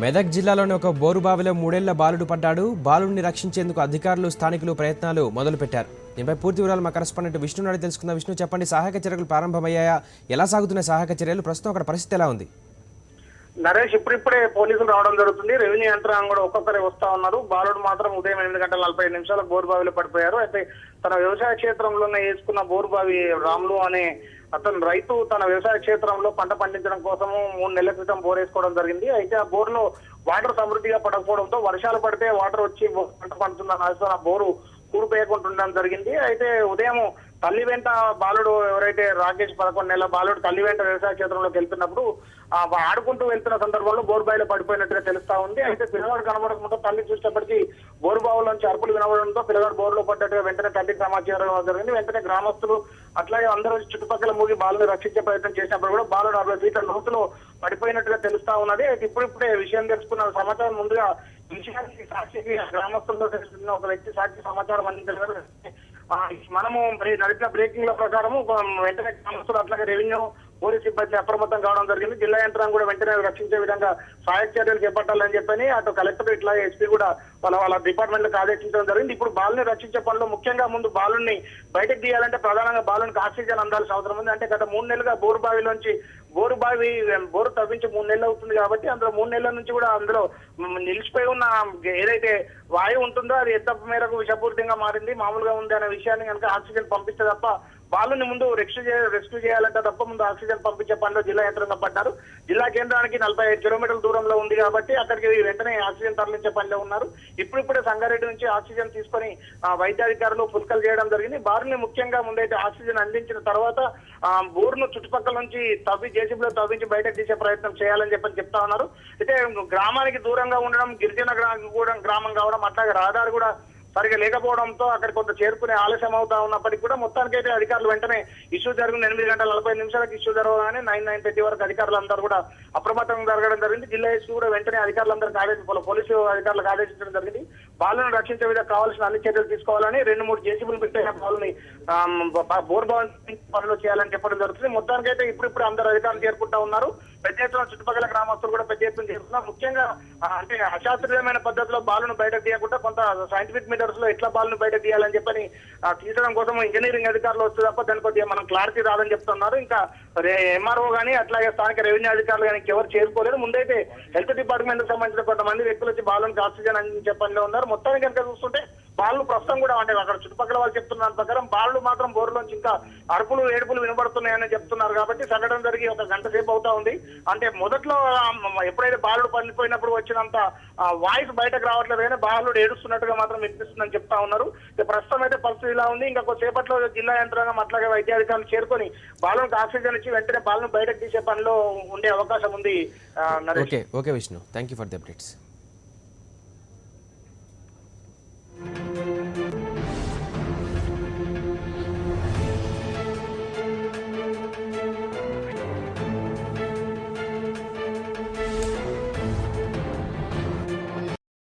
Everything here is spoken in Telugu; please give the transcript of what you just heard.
మెదక్ జిల్లాలోని ఒక బోరుబావిలో 3 ఏళ్ల బాలుడు పడ్డాడు. బాలుడిని రక్షించేందుకు అధికారులు, స్థానికులు ప్రయత్నాలు మొదలుపెట్టారు. దీనిపై పూర్తి వివరాలు మా కరెస్పాండెంట్ విష్ణు నాడి తెలుసుకుందాం. విష్ణు, చెప్పండి, సహాయక చర్యలు ప్రారంభమయ్యాయా? ఎలా సాగుతున్న సహాయక చర్యలు? ప్రస్తుతం అక్కడ పరిస్థితి ఎలా ఉంది? నరేష్, ఇప్పుడిప్పుడే పోలీసులు రావడం జరుగుతుంది. రెవెన్యూ యంత్రాంగం కూడా ఒక్కొక్కరే వస్తా ఉన్నారు. బాలుడు మాత్రం ఉదయం 8:45 బోరుబావిలో పడిపోయారు. అయితే తన వ్యవసాయ క్షేత్రంలోనే వేసుకున్న బోరుబావి రాములు అనే అతను రైతు తన వ్యవసాయ క్షేత్రంలో పంట పండించడం కోసము 3 నెలల క్రితం బోర్ వేసుకోవడం జరిగింది. అయితే ఆ బోర్లో వాటర్ సమృద్ధిగా పడకపోవడంతో వర్షాలు పడితే వాటర్ వచ్చి పంట పండుతుందని ఆశతో ఆ బోరు కూడిపోయకుంటుండడం జరిగింది. అయితే ఉదయం తల్లి వెంట బాలుడు ఎవరైతే రాకేష్ 11 నెలల బాలుడు తల్లి వెంట వ్యవసాయ క్షేత్రంలోకి వెళ్తున్నప్పుడు ఆడుకుంటూ వెళ్తున్న సందర్భంలో బోరుబావిలో పడిపోయినట్టుగా తెలుస్తా ఉంది. అయితే పిల్లగాడు కనబడకుండా తల్లి చూసేప్పటికీ బోరుబావులోంచి అరుపులు వినవడంతో పిల్లగాడు బోరులో పడ్డట్టుగా వెంటనే తల్లికి సమాచారం జరిగింది. వెంటనే గ్రామస్తులు అట్లాగే అందరూ చుట్టుపక్కల మూగి బాలుని రక్షించే ప్రయత్నం చేసినప్పుడు కూడా బాలుడు 60 ఫీట్ల లోతులో పడిపోయినట్టుగా తెలుస్తా ఉన్నది. అయితే ఇప్పుడిప్పుడే విషయం తెలుసుకున్న సమాచారం ముందుగా విషయానికి సాక్షికి గ్రామస్తులతో తెలుసుకున్న ఒక వ్యక్తి సాక్షి సమాచారం అందించారు. మనము నడిపిన బ్రేకింగ్ ల ప్రకారము వెంటనే గ్రామస్తులు అట్లాగే రెవెన్యూ పోలీస్ సిబ్బంది అప్రమత్తం కావడం జరిగింది. జిల్లా యంత్రాంగం కూడా వెంటనే రక్షించే విధంగా సహాయక చర్యలు చేపట్టాలని చెప్పని అటు కలెక్టర్ ఇట్లా ఎస్పీ కూడా వాళ్ళ డిపార్ట్మెంట్ ఆదేశించడం జరిగింది. ఇప్పుడు బాలుని రక్షించే పనిలో ముఖ్యంగా ముందు బాలుని బయటకు తీయాలంటే ప్రధానంగా బాలునికి ఆక్సిజన్ అందాల్సిన అవసరం ఉంది. అంటే గత 3 నెలలుగా బోరుబావిలోంచి బోరు తవ్వించి 3 నెలలు అవుతుంది కాబట్టి అందులో 3 నెలల నుంచి కూడా అందులో నిలిచిపోయి ఉన్న ఏదైతే వాయువు ఉంటుందో అది ఎంత మేరకు విషపూరితంగా మారింది, మామూలుగా ఉంది అనే విషయాన్ని కనుక ఆక్సిజన్ పంపిస్తే తప్ప బాలుని ముందు రెస్క్యూ చేయాలంటే తప్ప ముందు ఆక్సిజన్ పంపించే పనిలో జిల్లా యంత్రాంగం పడ్డారు. జిల్లా కేంద్రానికి 45 కిలోమీటర్ల దూరంలో ఉంది కాబట్టి అక్కడికి వెంటనే ఆక్సిజన్ తరలించే పనిలో ఉన్నారు. ఇప్పుడిప్పుడే సంగారెడ్డి నుంచి ఆక్సిజన్ తీసుకొని వైద్యాధికారులు పుల్కలు చేయడం జరిగింది. బాలుని ముఖ్యంగా ముందైతే ఆక్సిజన్ అందించిన తర్వాత బోర్ను చుట్టుపక్కల నుంచి జేసీబీలో తవ్వించి బయటకు తీసే ప్రయత్నం చేయాలని చెప్తా ఉన్నారు. అయితే గ్రామానికి దూరంగా ఉండడం, గిరిజన గ్రామం కావడం, అట్లాగే రహదారి కూడా సరిగా లేకపోవడంతో అక్కడ కొంత చేరుకునే ఆలస్యం అవుతా ఉన్నప్పటికీ కూడా మొత్తానికైతే అధికారులు వెంటనే ఇష్యూ జరిగిన 8:45 ఇష్యూ జరగగానే 9:30 వరకు అధికారులందరూ కూడా అప్రమత్తంగా జరగడం జరిగింది. జిల్లా ఎస్పీ కూడా వెంటనే అధికారులందరికీ పోలీసు అధికారులకు ఆదేశించడం జరిగింది. బాలులను రక్షించే విధంగా కావాల్సిన అన్ని చర్యలు తీసుకోవాలని 2-3 జేసీబీలు పెట్టిన బాలుని బోర్బావి పనులు చేయాలని చెప్పడం జరుగుతుంది. మొత్తానికైతే ఇప్పుడు అందరు అధికారులు చేరుకుంటా ఉన్నారు. పెద్ద ఎత్తున చుట్టుపక్కల గ్రామస్తులు కూడా పెద్ద ఎత్తున చేరుకున్నారు. ముఖ్యంగా అంటే అశాస్త్రీయమైన పద్ధతిలో బాలును బయటకు తీయకుండా కొంత సైంటిఫిక్ మీటర్స్ లో ఎట్లా బాలును బయటకు తీయాలని చెప్పని తీయడం కోసం ఇంజనీరింగ్ అధికారులు వస్తే తప్ప దాని కొద్దిగా మనం క్లారిటీ రాదని చెప్తున్నారు. ఇంకా ఎంఆర్ఓ గానీ అట్లాగే స్థానిక రెవెన్యూ అధికారులు కానీ ఎవరు చేరుకోలేదు. ముందైతే హెల్త్ డిపార్ట్మెంట్ కు సంబంధించిన కొంతమంది వ్యక్తులు వచ్చి బాలునికి ఆక్సిజన్ అందించే పనిలో ఉన్నారు. మొత్తానికి కనుక చూస్తుంటే బాలు ప్రస్తుతం కూడా అంటే అక్కడ చుట్టుపక్కల వాళ్ళు చెప్తున్న దాని ప్రకారం బాలు మాత్రం బోరులోంచి ఇంకా అరుపులు ఏడుపులు వినబడుతున్నాయని చెప్తున్నారు. కాబట్టి సంఘటన జరిగి 1 గంట సేపు అవుతా ఉంది. అంటే మొదట్లో ఎప్పుడైతే బాలుడు పడిపోయినప్పుడు వచ్చినంత వాయిస్ బయటకు రావట్లేదు కానీ బాలుడు ఏడుస్తున్నట్టుగా మాత్రం వినిపిస్తుందని చెప్తా ఉన్నారు. ప్రస్తుతం అయితే పరిస్థితి ఇలా ఉంది. ఇంకా కొద్దిసేపట్లో జిల్లా యంత్రాంగం అట్లాగే వైద్యాధికారులు చేరుకొని బాలునికి ఆక్సిజన్ ఇచ్చి వెంటనే బాలును బయటకు తీసే పనిలో ఉండే అవకాశం ఉంది. Okay Vishnu, thank you for the updates.